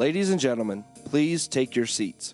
Ladies and gentlemen, please take your seats.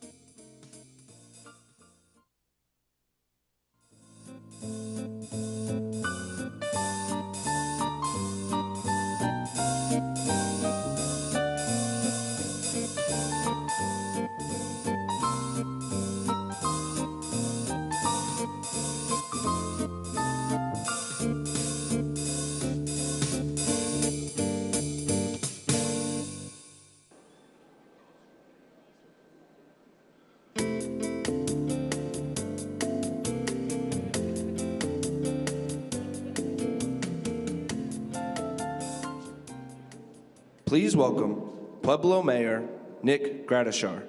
Please welcome Pueblo Mayor Nick Gradishar.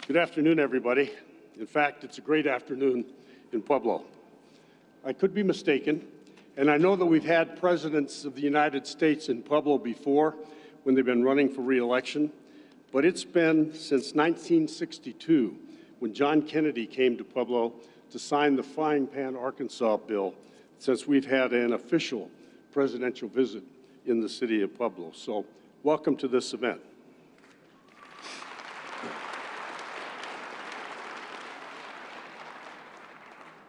Good afternoon, everybody. In fact, it's a great afternoon in Pueblo. I could be mistaken, and I know that we've had presidents of the United States in Pueblo before when they've been running for re-election, but it's been since 1962 when John Kennedy came to Pueblo to sign the Frying Pan, Arkansas bill since we've had an official presidential visit in the city of Pueblo. So welcome to this event.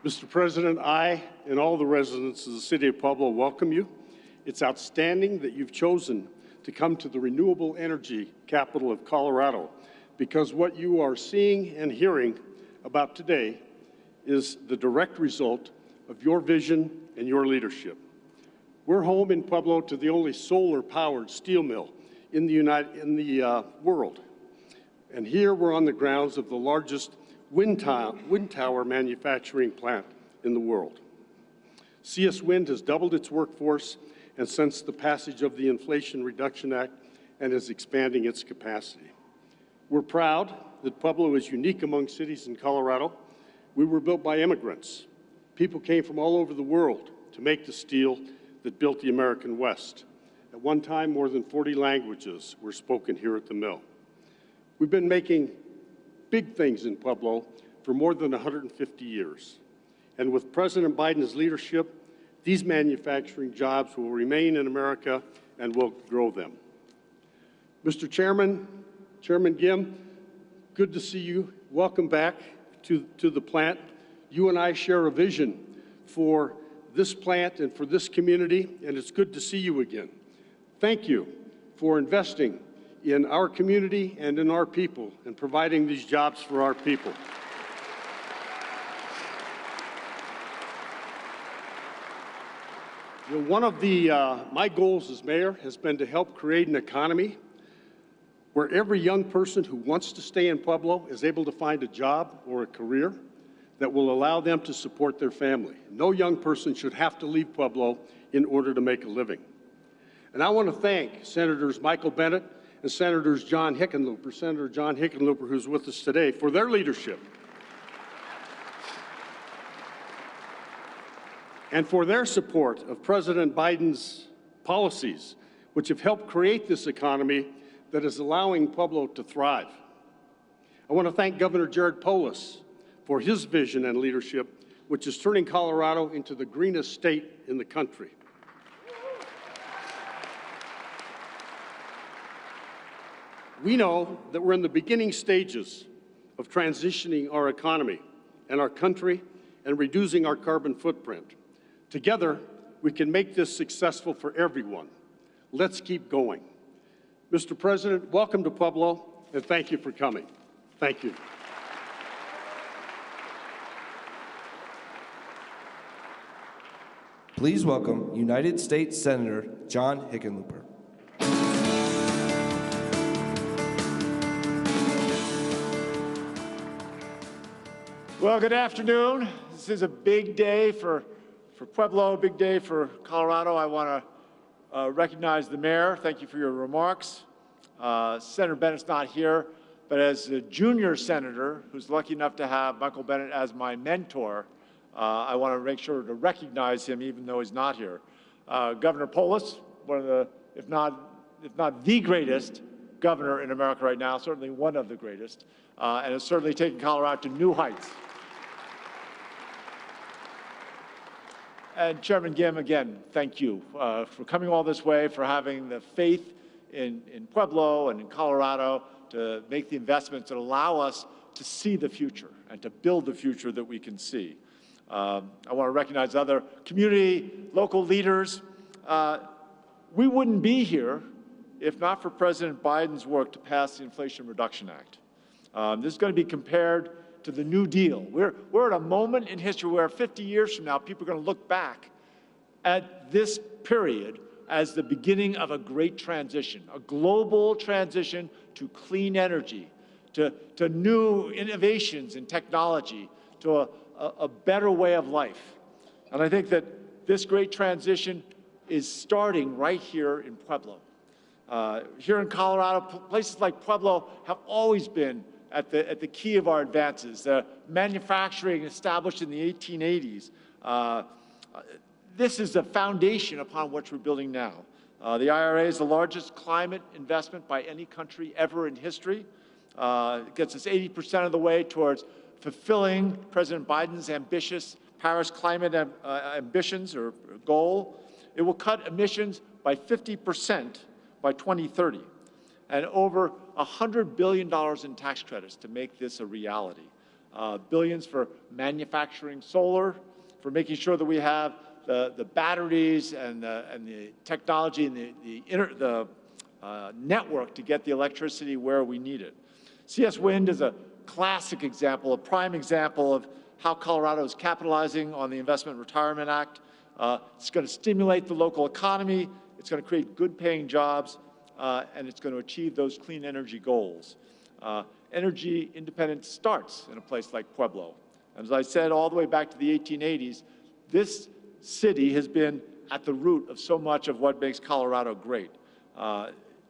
Mr. President, I and all the residents of the city of Pueblo welcome you. It's outstanding that you've chosen to come to the renewable energy capital of Colorado, because what you are seeing and hearing about today is the direct result of your vision and your leadership. We're home in Pueblo to the only solar-powered steel mill in the world. And here we're on the grounds of the largest wind tower manufacturing plant in the world. CS Wind has doubled its workforce and since the passage of the Inflation Reduction Act and is expanding its capacity. We're proud that Pueblo is unique among cities in Colorado. We were built by immigrants. People came from all over the world to make the steel that built the American West. At one time, more than 40 languages were spoken here at the mill. We've been making big things in Pueblo for more than 150 years. And with President Biden's leadership, these manufacturing jobs will remain in America and will grow them. Mr. Chairman, Chairman Gim, good to see you. Welcome back to the plant. You and I share a vision for this plant and for this community, and it's good to see you again. Thank you for investing in our community and in our people and providing these jobs for our people. You know, one of my goals as mayor has been to help create an economy where every young person who wants to stay in Pueblo is able to find a job or a career that will allow them to support their family. No young person should have to leave Pueblo in order to make a living. And I want to thank Senators Michael Bennet and Senators Senator John Hickenlooper, who's with us today, for their leadership and for their support of President Biden's policies, which have helped create this economy that is allowing Pueblo to thrive. I want to thank Governor Jared Polis for his vision and leadership, which is turning Colorado into the greenest state in the country. We know that we're in the beginning stages of transitioning our economy and our country and reducing our carbon footprint. Together, we can make this successful for everyone. Let's keep going. Mr. President, welcome to Pueblo, and thank you for coming. Thank you. Please welcome United States Senator John Hickenlooper. Well, good afternoon. This is a big day for Pueblo, a big day for Colorado. I want to recognize the mayor. Thank you for your remarks. Senator Bennett's not here, but as a junior senator who's lucky enough to have Michael Bennet as my mentor, I want to make sure to recognize him even though he's not here. Governor Polis, one of the, if not the greatest governor in America right now, certainly one of the greatest, and has certainly taken Colorado to new heights. And Chairman Gim, again, thank you for coming all this way, for having the faith in Pueblo and in Colorado to make the investments that allow us to see the future and to build the future that we can see. I want to recognize other community, local leaders. We wouldn't be here if not for President Biden's work to pass the Inflation Reduction Act. This is going to be compared to the New Deal. We're at a moment in history where 50 years from now, people are going to look back at this period as the beginning of a great transition, a global transition to clean energy, to new innovations in technology, to a better way of life. And I think that this great transition is starting right here in Pueblo. Here in Colorado, places like Pueblo have always been at the key of our advances. Manufacturing established in the 1880s. This is the foundation upon which we're building now. The IRA is the largest climate investment by any country ever in history. It gets us 80% of the way towards fulfilling President Biden's ambitious Paris climate ambitions or goal. It will cut emissions by 50% by 2030, and over $100 billion in tax credits to make this a reality. Billions for manufacturing solar, for making sure that we have the batteries and the technology and the network to get the electricity where we need it. CS Wind is a classic example, a prime example of how Colorado is capitalizing on the Investment Retirement Act. It's going to stimulate the local economy, it's going to create good-paying jobs, and it's going to achieve those clean energy goals. Energy independence starts in a place like Pueblo. As I said, all the way back to the 1880s, this city has been at the root of so much of what makes Colorado great.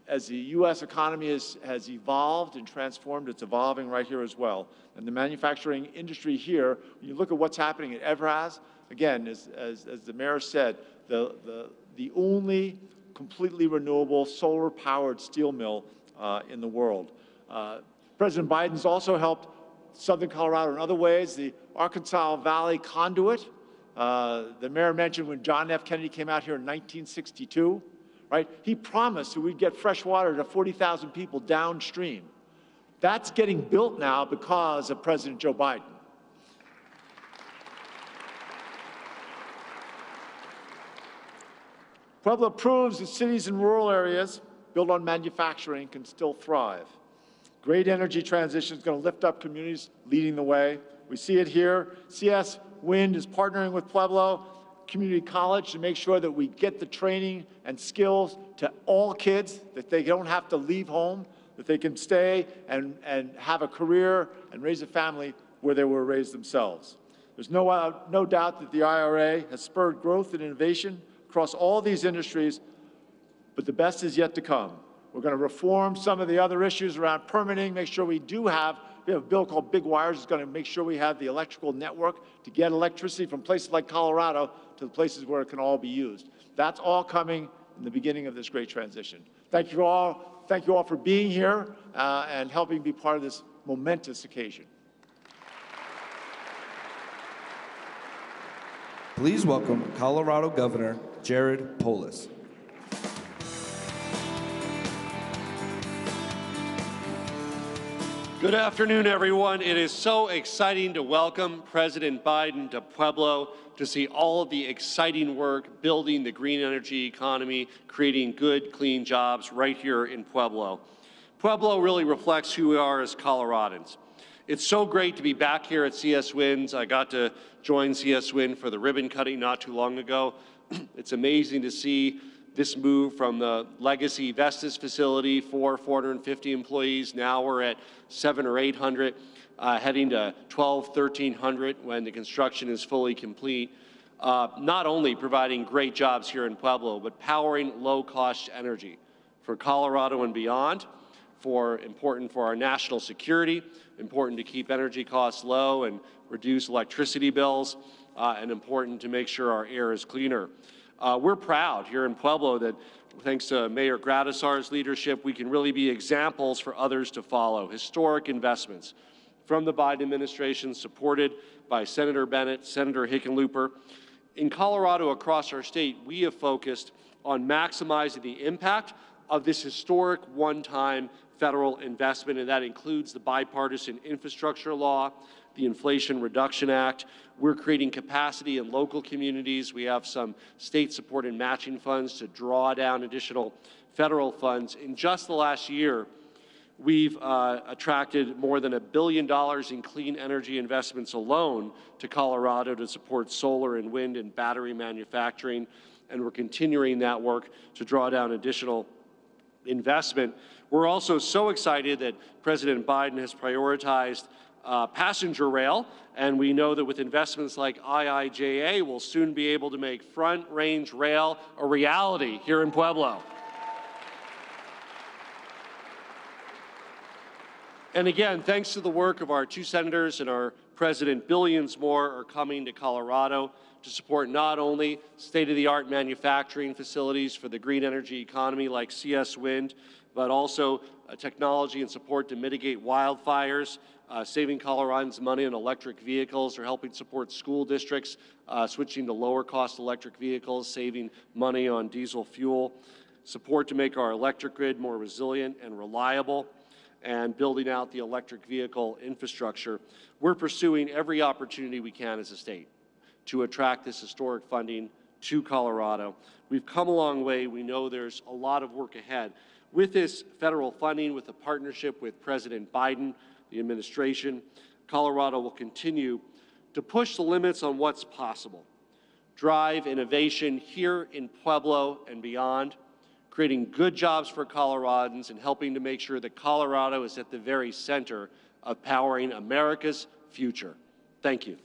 As the U.S. economy has evolved and transformed, it's evolving right here as well. And the manufacturing industry here, when you look at what's happening at Evraz, again, as the mayor said, the only completely renewable solar-powered steel mill in the world. President Biden's also helped Southern Colorado in other ways. The Arkansas Valley Conduit, the mayor mentioned when John F. Kennedy came out here in 1962, right? He promised that we'd get fresh water to 40,000 people downstream. That's getting built now because of President Joe Biden. Pueblo proves that cities and rural areas built on manufacturing can still thrive. Great energy transition is going to lift up communities leading the way. We see it here. CS Wind is partnering with Pueblo Community College to make sure that we get the training and skills to all kids, that they don't have to leave home, that they can stay and have a career and raise a family where they were raised themselves. There's no doubt that the IRA has spurred growth and innovation across all these industries, but the best is yet to come. We're going to reform some of the other issues around permitting, make sure we have a bill called Big Wires. It's going to make sure we have the electrical network to get electricity from places like Colorado to the places where it can all be used. That's all coming in the beginning of this great transition. Thank you all. Thank you all for being here and helping be part of this momentous occasion. Please welcome Colorado Governor Jared Polis. Good afternoon, everyone. It is so exciting to welcome President Biden to Pueblo, to see all of the exciting work building the green energy economy, creating good, clean jobs right here in Pueblo. Pueblo really reflects who we are as Coloradans. It's so great to be back here at CS Winds. I got to join CS Wind for the ribbon cutting not too long ago. It's amazing to see this move from the legacy Vestas facility, 450 employees. Now we're at 700 or 800, heading to 1,300 when the construction is fully complete. Not only providing great jobs here in Pueblo, but powering low-cost energy for Colorado and beyond, important for our national security, important to keep energy costs low and reduce electricity bills, and important to make sure our air is cleaner. We're proud here in Pueblo that thanks to Mayor Gradisar's leadership, we can really be examples for others to follow. Historic investments from the Biden administration, supported by Senator Bennett, Senator Hickenlooper. In Colorado, across our state, we have focused on maximizing the impact of this historic one-time federal investment, and that includes the bipartisan infrastructure law, the Inflation Reduction Act. We're creating capacity in local communities. We have some state-supported matching funds to draw down additional federal funds. In just the last year, we've attracted more than $1 billion in clean energy investments alone to Colorado to support solar and wind and battery manufacturing, and we're continuing that work to draw down additional investment. We're also so excited that President Biden has prioritized passenger rail, and we know that with investments like IIJA, we'll soon be able to make Front Range Rail a reality here in Pueblo. And again, thanks to the work of our 2 senators and our president, billions more are coming to Colorado to support not only state-of-the-art manufacturing facilities for the green energy economy like CS Wind, but also technology and support to mitigate wildfires, saving Coloradans money on electric vehicles, or helping support school districts switching to lower-cost electric vehicles, saving money on diesel fuel, support to make our electric grid more resilient and reliable, and building out the electric vehicle infrastructure. We're pursuing every opportunity we can as a state to attract this historic funding to Colorado. We've come a long way. We know there's a lot of work ahead. With this federal funding, with the partnership with President Biden, the administration, Colorado will continue to push the limits on what's possible, drive innovation here in Pueblo and beyond, creating good jobs for Coloradans and helping to make sure that Colorado is at the very center of powering America's future. Thank you.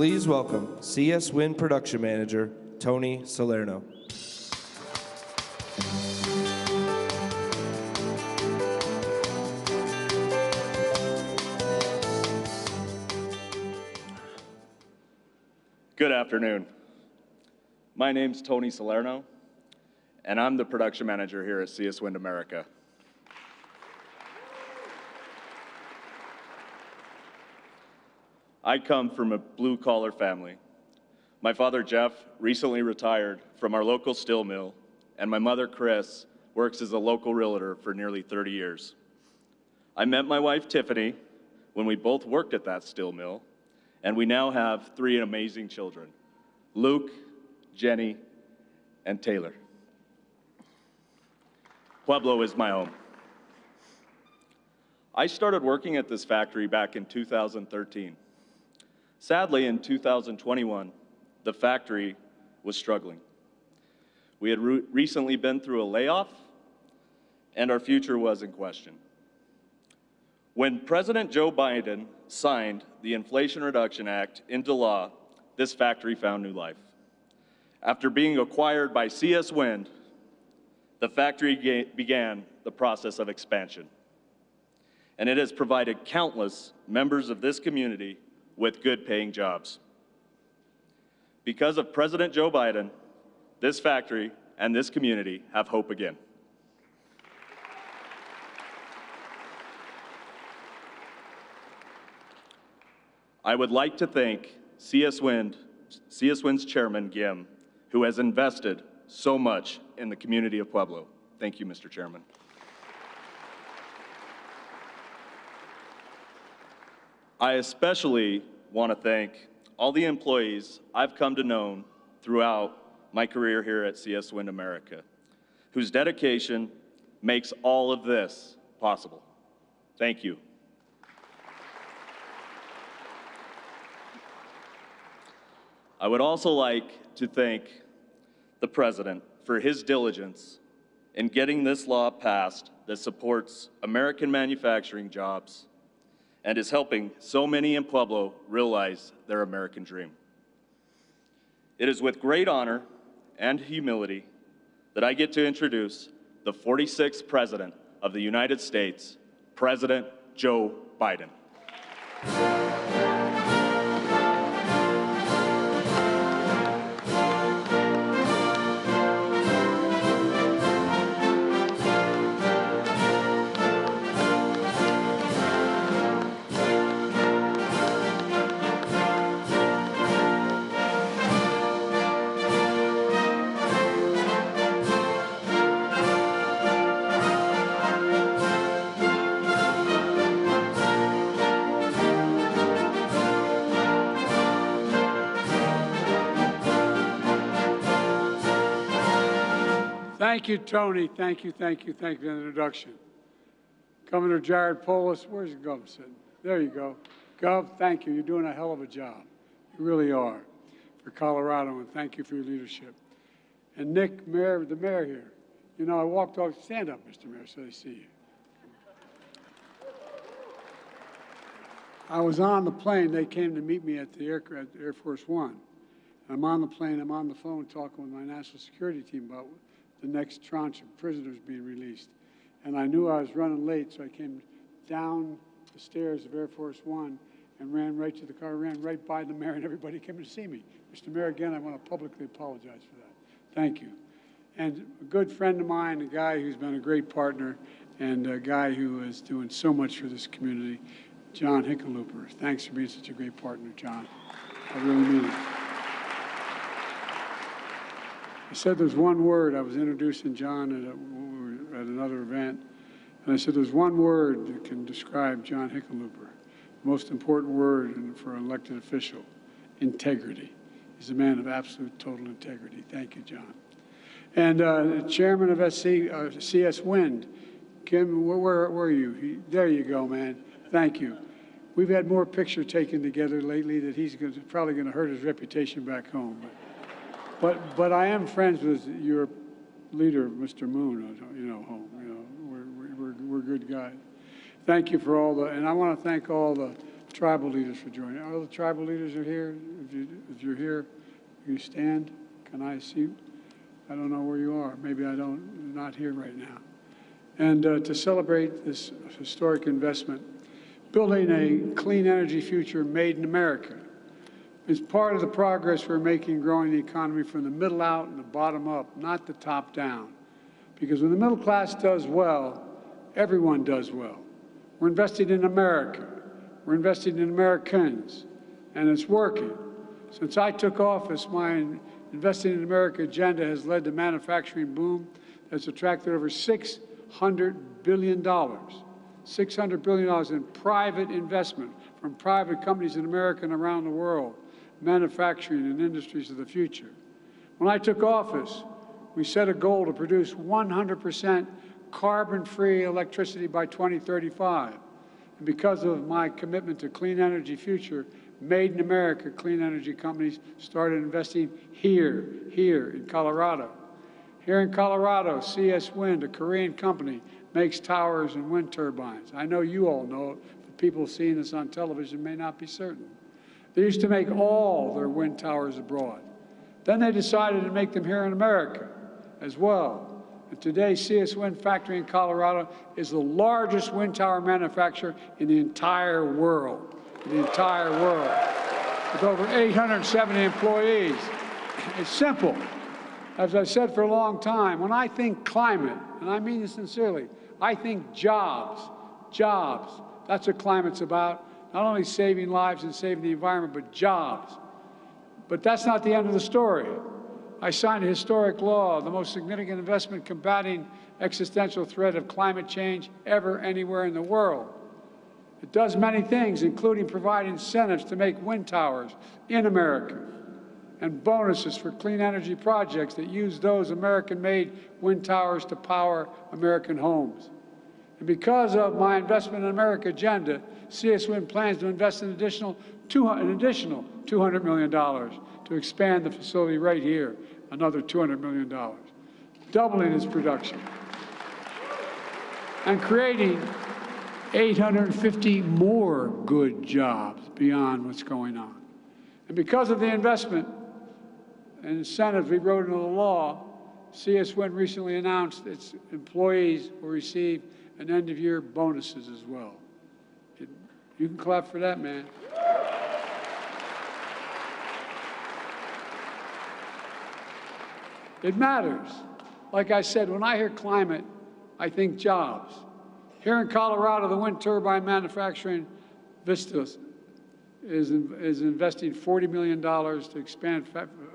Please welcome CS Wind Production Manager, Tony Salerno. Good afternoon. My name's Tony Salerno, and I'm the production manager here at CS Wind America. I come from a blue-collar family. My father, Jeff, recently retired from our local steel mill, and my mother, Chris, works as a local realtor for nearly 30 years. I met my wife, Tiffany, when we both worked at that steel mill, and we now have 3 amazing children, Luke, Jenny, and Taylor. Pueblo is my home. I started working at this factory back in 2013. Sadly, in 2021, the factory was struggling. We had recently been through a layoff, and our future was in question. When President Joe Biden signed the Inflation Reduction Act into law, this factory found new life. After being acquired by CS Wind, the factory began the process of expansion. And it has provided countless members of this community with good-paying jobs. Because of President Joe Biden, this factory and this community have hope again. I would like to thank CS Wind's chairman, Gim, who has invested so much in the community of Pueblo. Thank you, Mr. Chairman. I especially want to thank all the employees I've come to know throughout my career here at CS Wind America, whose dedication makes all of this possible. Thank you. I would also like to thank the President for his diligence in getting this law passed that supports American manufacturing jobs and is helping so many in Pueblo realize their American dream. It is with great honor and humility that I get to introduce the 46th President of the United States, President Joe Biden. Thank you, Tony. Thank you for the introduction. Governor Jared Polis, where's the Gov sitting? There you go. Gov, thank you. You're doing a hell of a job. You really are for Colorado, and thank you for your leadership. And Nick, Mayor, the mayor here. You know, I walked off. Stand up, Mr. Mayor, so they see you. I was on the plane. They came to meet me at the Air Force One. I'm on the plane. I'm on the phone talking with my national security team about the next tranche of prisoners being released. And I knew I was running late, so I came down the stairs of Air Force One and ran right to the car, ran right by the mayor, and everybody came to see me. Mr. Mayor, again, I want to publicly apologize for that. Thank you. And a good friend of mine, a guy who's been a great partner, and a guy who is doing so much for this community, John Hickenlooper. Thanks for being such a great partner, John. I really mean it. I said there's one word. I was introducing John at another event, and I said there's one word that can describe John Hickenlooper, the most important word for an elected official: integrity. He's a man of absolute, total integrity. Thank you, John. And Chairman of CS Wind, Kim, where are you? There you go, man. Thank you. We've had more picture taken together lately that he's probably going to hurt his reputation back home. But I am friends with your leader, Mr. Moon. You know, we're good guys. Thank you for all and I want to thank all the tribal leaders for joining. All the tribal leaders are here. If you're here, you stand. Can I see? I don't know where you are. Maybe I'm not here right now. And to celebrate this historic investment, building a clean energy future made in America is part of the progress we're making growing the economy from the middle out and the bottom up, not the top down. Because when the middle class does well, everyone does well. We're investing in America. We're investing in Americans, and it's working. Since I took office, my Investing in America agenda has led to manufacturing boom that's attracted over $600 billion. $600 billion in private investment from private companies in America and around the world, manufacturing and industries of the future. When I took office, we set a goal to produce 100% carbon-free electricity by 2035. And because of my commitment to clean energy future, Made in America clean energy companies started investing here in Colorado. Here in Colorado, CS Wind, a Korean company, makes towers and wind turbines. I know you all know it, but people seeing this on television may not be certain. They used to make all their wind towers abroad. Then they decided to make them here in America as well. And today, CS Wind factory in Colorado is the largest wind tower manufacturer in the entire world. In the entire world, with over 870 employees. It's simple. As I've said for a long time, when I think climate, and I mean this sincerely, I think jobs. Jobs. That's what climate's about. Not only saving lives and saving the environment, but jobs. But that's not the end of the story. I signed a historic law, the most significant investment combating existential threat of climate change ever anywhere in the world. It does many things, including provide incentives to make wind towers in America and bonuses for clean energy projects that use those American-made wind towers to power American homes. And because of my Investment in America agenda, CS Wind plans to invest an additional $200 million to expand the facility right here, another $200 million, doubling its production and creating 850 more good jobs beyond what's going on. And because of the investment and incentives we wrote into the law, CS Wind recently announced its employees will receive an end-of-year bonuses as well. You can clap for that, man. It matters. Like I said, when I hear climate, I think jobs. Here in Colorado, the wind turbine manufacturing Vistas is investing $40 million to expand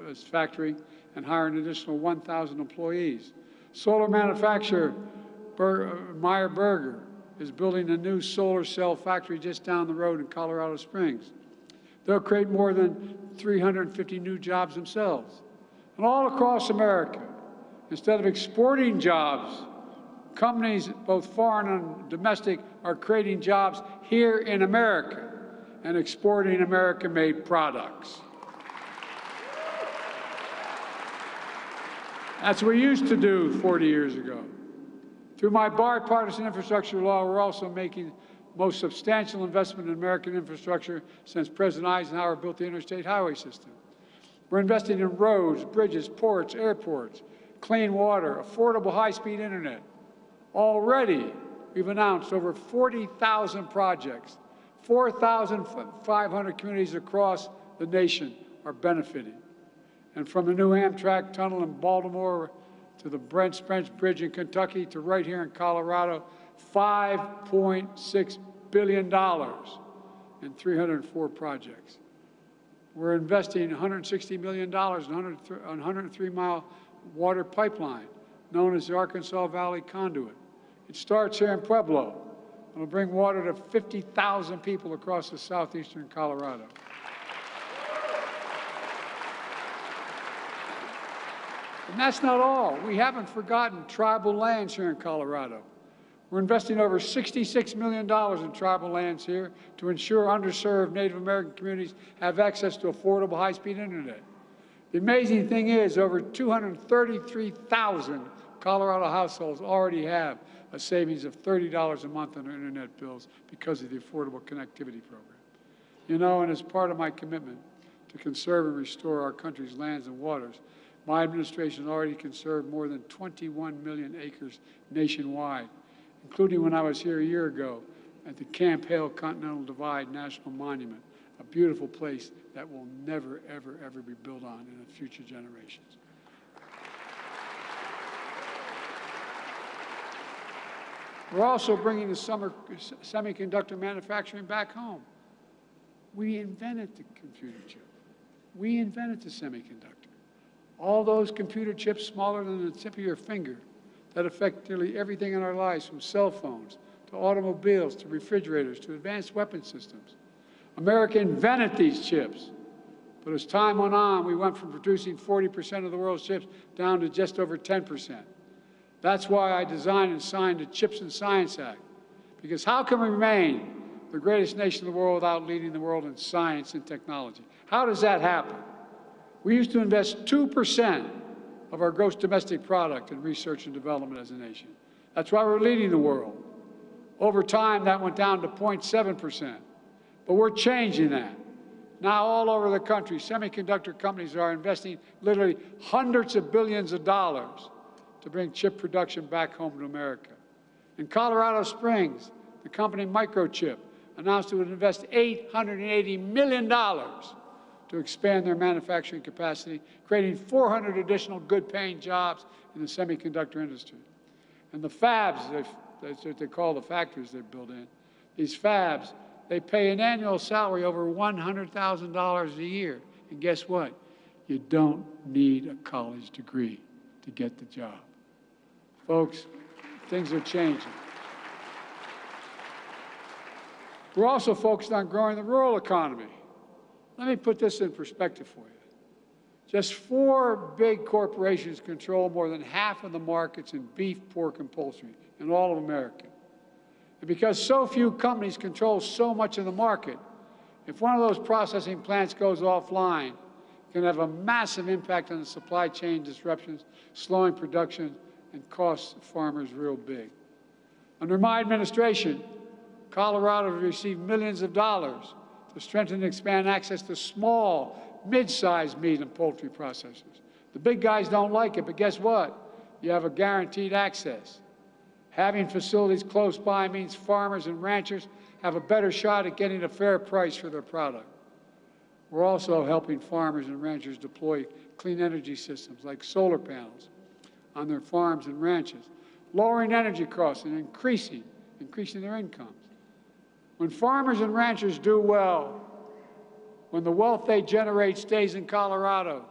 its factory and hire an additional 1,000 employees. Solar manufacturer Meyer Burger is building a new solar cell factory just down the road in Colorado Springs. They'll create more than 350 new jobs themselves. And all across America, instead of exporting jobs, companies, both foreign and domestic, are creating jobs here in America and exporting American-made products. That's what we used to do 40 years ago. Through my bipartisan infrastructure law, we're also making the most substantial investment in American infrastructure since President Eisenhower built the interstate highway system. We're investing in roads, bridges, ports, airports, clean water, affordable high-speed internet. Already, we've announced over 40,000 projects. 4,500 communities across the nation are benefiting. And from the new Amtrak tunnel in Baltimore to the Brent Spence Bridge in Kentucky to right here in Colorado, $5.6 billion in 304 projects. We're investing $160 million in a 103-mile water pipeline known as the Arkansas Valley Conduit. It starts here in Pueblo. It'll bring water to 50,000 people across the southeastern Colorado. And that's not all. We haven't forgotten tribal lands here in Colorado. We're investing over $66 million in tribal lands here to ensure underserved Native American communities have access to affordable high-speed internet. The amazing thing is over 233,000 Colorado households already have a savings of $30 a month on their internet bills because of the Affordable Connectivity Program. You know, and as part of my commitment to conserve and restore our country's lands and waters, my administration already conserved more than 21 million acres nationwide, including when I was here a year ago at the Camp Hale Continental Divide National Monument, a beautiful place that will never, ever, ever be built on in the future generations. We're also bringing the semiconductor manufacturing back home. We invented the computer chip. We invented the semiconductor. All those computer chips smaller than the tip of your finger that affect nearly everything in our lives, from cell phones to automobiles to refrigerators to advanced weapon systems. America invented these chips. But as time went on, we went from producing 40% of the world's chips down to just over 10%. That's why I designed and signed the CHIPS and Science Act. Because how can we remain the greatest nation in the world without leading the world in science and technology? How does that happen? We used to invest 2% of our gross domestic product in research and development as a nation. That's why we're leading the world. Over time, that went down to 0.7%. But we're changing that. Now, all over the country, semiconductor companies are investing literally hundreds of billions of dollars to bring chip production back home to America. In Colorado Springs, the company Microchip announced it would invest $880 million to expand their manufacturing capacity, creating 400 additional good-paying jobs in the semiconductor industry. And the fabs, that's what they call the factories they build in, these fabs, they pay an annual salary over $100,000 a year. And guess what? You don't need a college degree to get the job. Folks, things are changing. We're also focused on growing the rural economy. Let me put this in perspective for you. Just 4 big corporations control more than half of the markets in beef, pork, and poultry in all of America. And because so few companies control so much of the market, if one of those processing plants goes offline, it can have a massive impact on the supply chain disruptions, slowing production, and cost farmers real big. Under my administration, Colorado has received millions of dollars to strengthen and expand access to small, mid-sized meat and poultry processors. The big guys don't like it, but guess what? You have a guaranteed access. Having facilities close by means farmers and ranchers have a better shot at getting a fair price for their product. We're also helping farmers and ranchers deploy clean energy systems like solar panels on their farms and ranches, lowering energy costs and increasing their incomes. When farmers and ranchers do well, when the wealth they generate stays in Colorado,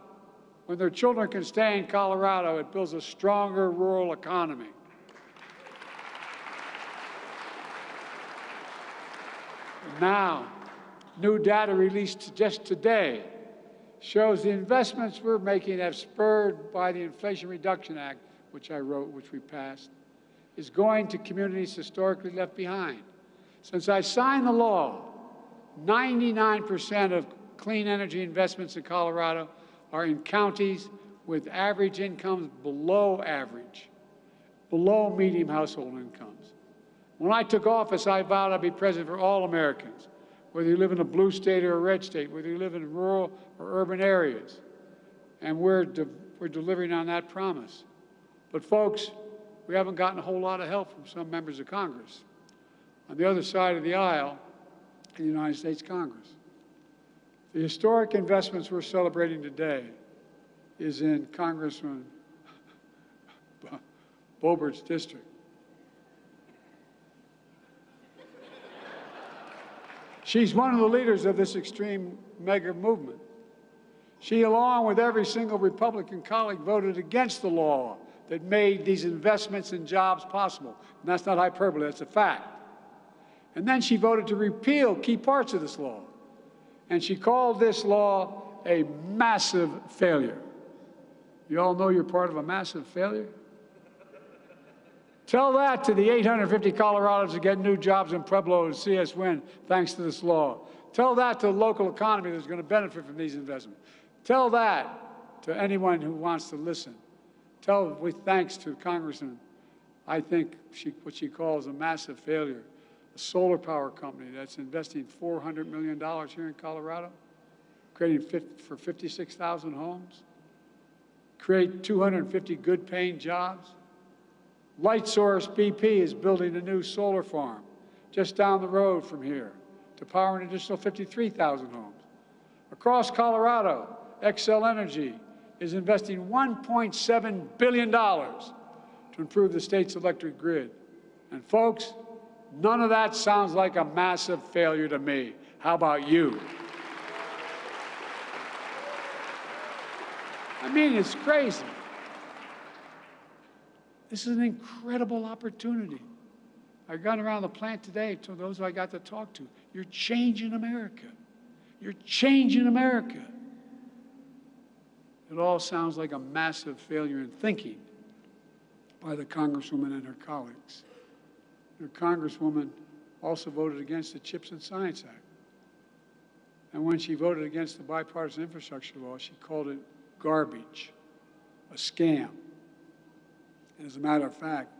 when their children can stay in Colorado, it builds a stronger rural economy. Now, new data released just today shows the investments we're making have spurred by the Inflation Reduction Act, which I wrote, which we passed, is going to communities historically left behind. Since I signed the law, 99% of clean energy investments in Colorado are in counties with average incomes below average, below median household incomes. When I took office, I vowed I'd be president for all Americans, whether you live in a blue state or a red state, whether you live in rural or urban areas. And we're delivering on that promise. But folks, we haven't gotten a whole lot of help from some members of Congress. On the other side of the aisle, in the United States Congress. The historic investments we're celebrating today is in Congressman Boebert's district. She's one of the leaders of this extreme mega movement. She, along with every single Republican colleague, voted against the law that made these investments in jobs possible. And that's not hyperbole, that's a fact. And then she voted to repeal key parts of this law. And she called this law a massive failure. You all know you're part of a massive failure? Tell that to the 850 Coloradans that get new jobs in Pueblo and see us win thanks to this law. Tell that to the local economy that's going to benefit from these investments. Tell that to anyone who wants to listen. Tell, with thanks to Congressman, I think what she calls a massive failure a solar power company that's investing $400 million here in Colorado, creating for 56,000 homes, create 250 good-paying jobs. LightSource BP is building a new solar farm just down the road from here to power an additional 53,000 homes. Across Colorado, Xcel Energy is investing $1.7 billion to improve the state's electric grid. And folks, none of that sounds like a massive failure to me. How about you? I mean, it's crazy. This is an incredible opportunity. I've gone around the plant today to those I got to talk to. You're changing America. You're changing America. It all sounds like a massive failure in thinking by the Congresswoman and her colleagues. Her Congresswoman also voted against the CHIPS and Science Act. And when she voted against the bipartisan infrastructure law, she called it garbage, a scam. And as a matter of fact,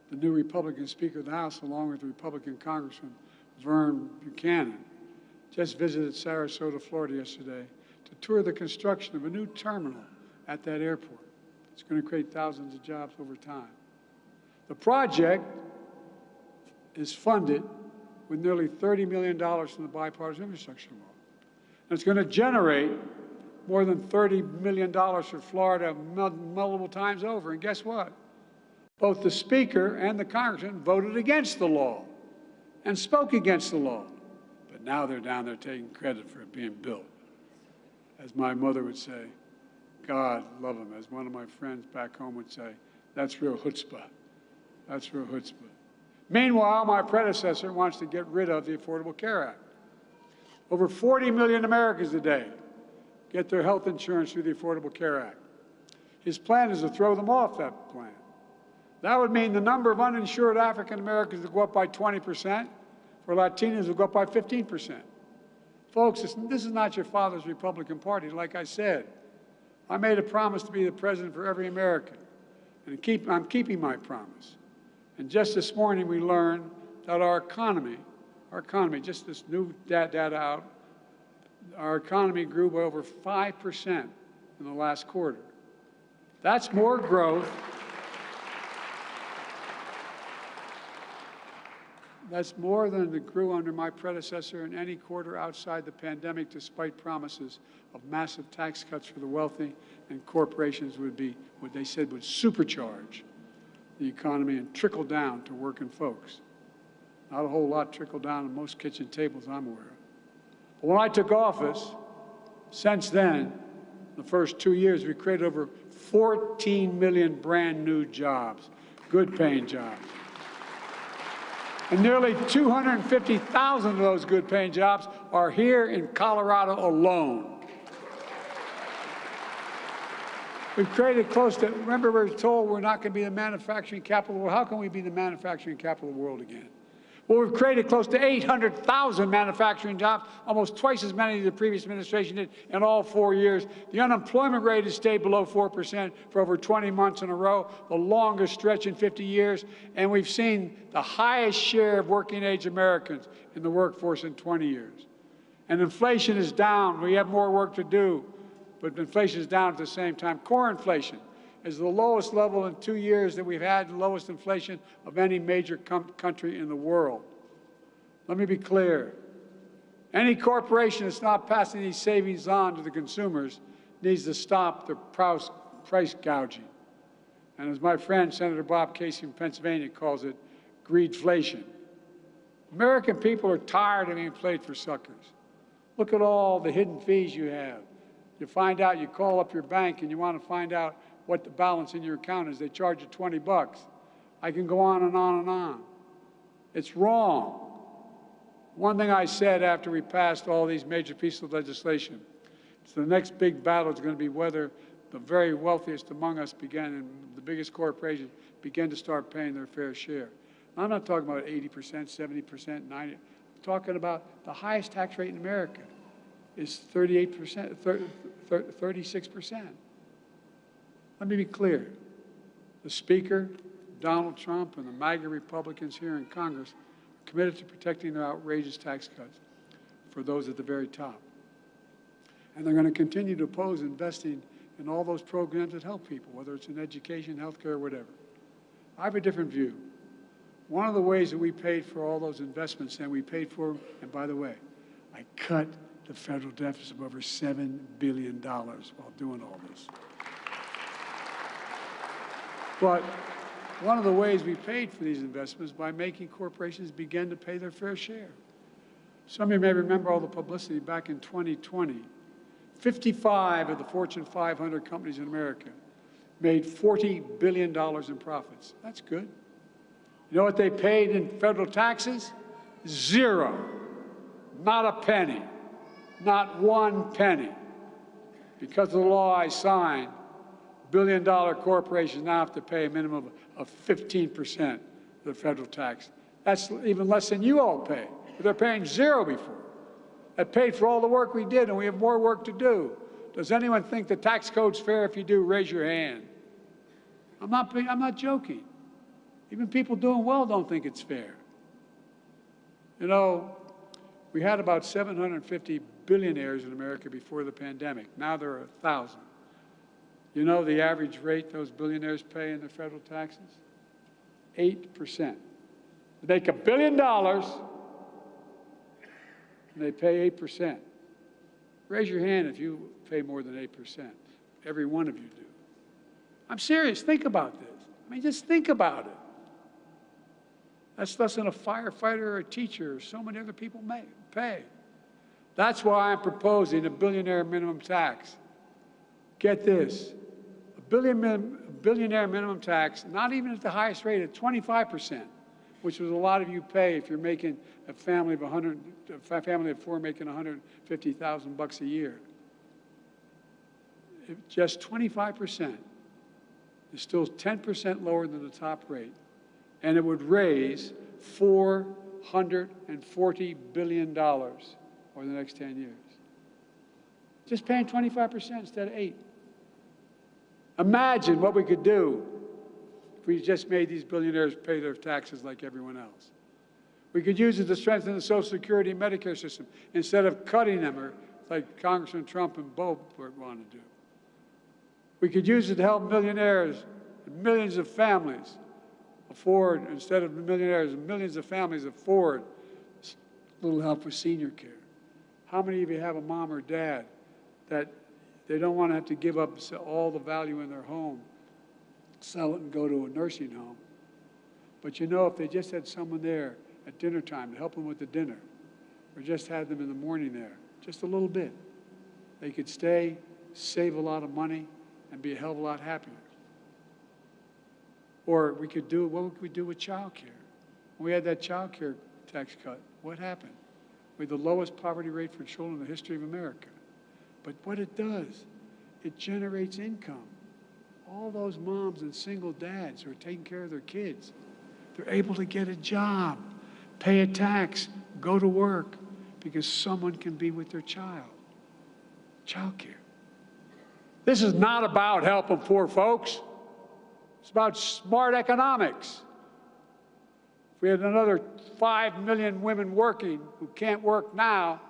the new Republican Speaker of the House, along with the Republican Congressman Vern Buchanan, just visited Sarasota, Florida yesterday to tour the construction of a new terminal at that airport. It's going to create thousands of jobs over time. The project is funded with nearly $30 million from the bipartisan infrastructure law. And it's going to generate more than $30 million for Florida multiple times over. And guess what? Both the Speaker and the Congressman voted against the law and spoke against the law. But now they're down there taking credit for it being built. As my mother would say, God love him. As one of my friends back home would say, that's real chutzpah. That's real chutzpah. Meanwhile, my predecessor wants to get rid of the Affordable Care Act. Over 40 million Americans today get their health insurance through the Affordable Care Act. His plan is to throw them off that plan. That would mean the number of uninsured African Americans will go up by 20%, for Latinos will go up by 15%. Folks, this is not your father's Republican Party. Like I said, I made a promise to be the president for every American, and I'm keeping my promise. And just this morning we learned that our economy, just this new data out, our economy grew by over 5% in the last quarter. That's more growth. That's more than it grew under my predecessor in any quarter outside the pandemic, despite promises of massive tax cuts for the wealthy, and corporations would be, what they said, would supercharge the economy and trickle down to working folks. Not a whole lot trickled down on most kitchen tables I'm aware of. But when I took office, since then, the first 2 years, we created over 14 million brand new jobs, good paying jobs. And nearly 250,000 of those good paying jobs are here in Colorado alone. We've created close to, remember we were told we're not going to be the manufacturing capital of the world. How can we be the manufacturing capital of the world again? Well, we've created close to 800,000 manufacturing jobs, almost twice as many as the previous administration did in all 4 years. The unemployment rate has stayed below 4% for over 20 months in a row, the longest stretch in 50 years. And we've seen the highest share of working-age Americans in the workforce in 20 years. And inflation is down. We have more work to do, but inflation is down at the same time. Core inflation is the lowest level in 2 years that we've had, the lowest inflation of any major country in the world. Let me be clear. Any corporation that's not passing these savings on to the consumers needs to stop the price gouging. And as my friend, Senator Bob Casey from Pennsylvania calls it, greedflation. American people are tired of being played for suckers. Look at all the hidden fees you have. You find out, you call up your bank and you want to find out what the balance in your account is. They charge you 20 bucks. I can go on and on and on. It's wrong. One thing I said after we passed all these major pieces of legislation, so the next big battle is going to be whether the very wealthiest among us begin, and the biggest corporations begin to start paying their fair share. I'm not talking about 80%, 70%, 90%. I'm talking about the highest tax rate in America is 38%, 36%. Let me be clear. The Speaker, Donald Trump, and the MAGA Republicans here in Congress are committed to protecting their outrageous tax cuts for those at the very top. And they're going to continue to oppose investing in all those programs that help people, whether it's in education, healthcare, or whatever. I have a different view. One of the ways that we paid for all those investments, and we paid for them, and by the way, I cut the federal deficit of over $7 billion while doing all this. But one of the ways we paid for these investments by making corporations begin to pay their fair share. Some of you may remember all the publicity back in 2020. 55 of the Fortune 500 companies in America made $40 billion in profits. That's good. You know what they paid in federal taxes? Zero. Not a penny. Not one penny. Because of the law I signed, billion-dollar corporations now have to pay a minimum of 15% of the federal tax. That's even less than you all pay. But they're paying zero before. That paid for all the work we did, and we have more work to do. Does anyone think the tax code's fair? If you do, raise your hand. I'm not joking. Even people doing well don't think it's fair. You know, we had about 750 billionaires in America before the pandemic. Now there are 1,000. You know the average rate those billionaires pay in their federal taxes? 8%. They make $1 billion, and they pay 8%. Raise your hand if you pay more than 8%. Every one of you do. I'm serious. Think about this. I mean, just think about it. That's less than a firefighter or a teacher or so many other people pay. That's why I'm proposing a billionaire minimum tax. Get this. A billionaire minimum tax, not even at the highest rate, at 25%, which is a lot of you pay if you're making a family of four making $150,000 a year. If just 25% is still 10% lower than the top rate, and it would raise $440 billion over the next 10 years. Just paying 25% instead of 8%. Imagine what we could do if we just made these billionaires pay their taxes like everyone else. We could use it to strengthen the Social Security and Medicare system instead of cutting them, or like Congressman Trump and Bo want to do. We could use it to help millionaires and millions of families afford, instead of millionaires, millions of families afford a little help with senior care. How many of you have a mom or dad that they don't want to have to give up all the value in their home, sell it and go to a nursing home? But you know, if they just had someone there at dinner time to help them with the dinner, or just had them in the morning there, just a little bit, they could stay, save a lot of money, and be a hell of a lot happier. Or we could do, what would we do with child care? When we had that child care tax cut, what happened? We had the lowest poverty rate for children in the history of America. But what it does, it generates income. All those moms and single dads who are taking care of their kids, they're able to get a job, pay a tax, go to work, because someone can be with their child. Child care. This is not about helping poor folks. It's about smart economics. If we had another 5 million women working who can't work now,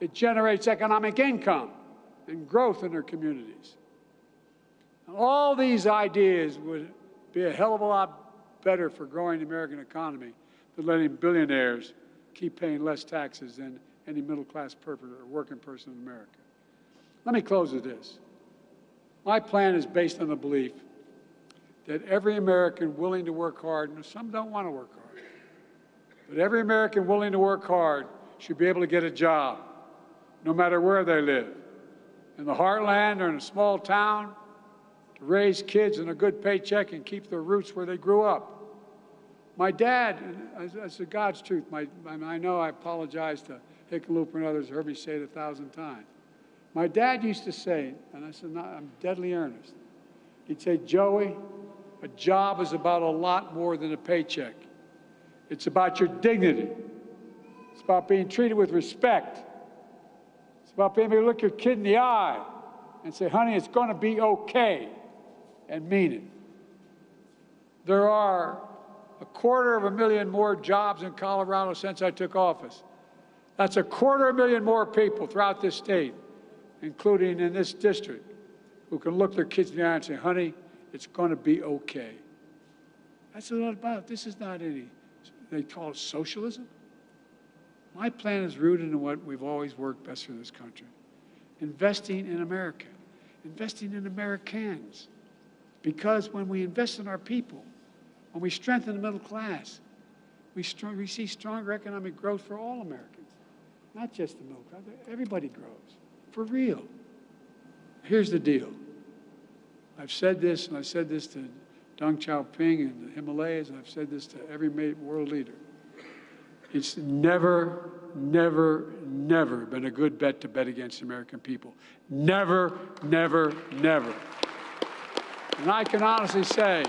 it generates economic income and growth in their communities. And all these ideas would be a hell of a lot better for growing the American economy than letting billionaires keep paying less taxes than any middle-class person or working person in America. Let me close with this. My plan is based on the belief that every American willing to work hard, and some don't want to work hard, but every American willing to work hard should be able to get a job, no matter where they live, in the heartland or in a small town, to raise kids in a good paycheck and keep their roots where they grew up. My dad, that's the God's truth. I know I apologize to Hickenlooper and others who heard me say it 1,000 times. My dad used to say, and I said, I'm deadly earnest, he'd say, Joey, a job is about a lot more than a paycheck. It's about your dignity. It's about being treated with respect. It's about being able to look your kid in the eye and say, honey, it's going to be okay, and mean it. There are 250,000 more jobs in Colorado since I took office. That's 250,000 more people throughout this state, including in this district, who can look their kids in the eye and say, honey, it's going to be okay. That's what it's about. This is not any, they call it socialism. My plan is rooted in what we've always worked best for this country. Investing in America, investing in Americans. Because when we invest in our people, when we strengthen the middle class, we see stronger economic growth for all Americans, not just the middle class. Everybody grows, for real. Here's the deal. I've said this, and I've said this to Deng Xiaoping in the Himalayas, and I've said this to every world leader. It's never, never, never been a good bet to bet against the American people. Never, never, never. And I can honestly say,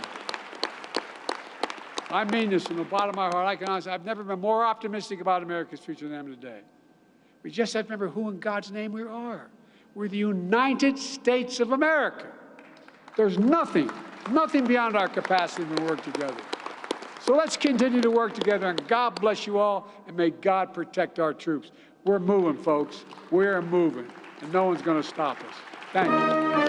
I mean this from the bottom of my heart, I can honestly say, I've never been more optimistic about America's future than I am today. We just have to remember who in God's name we are. We're the United States of America. There's nothing beyond our capacity to work together. So let's continue to work together, and God bless you all, and may God protect our troops. We're moving, folks. We're moving, and no one's going to stop us. Thank you.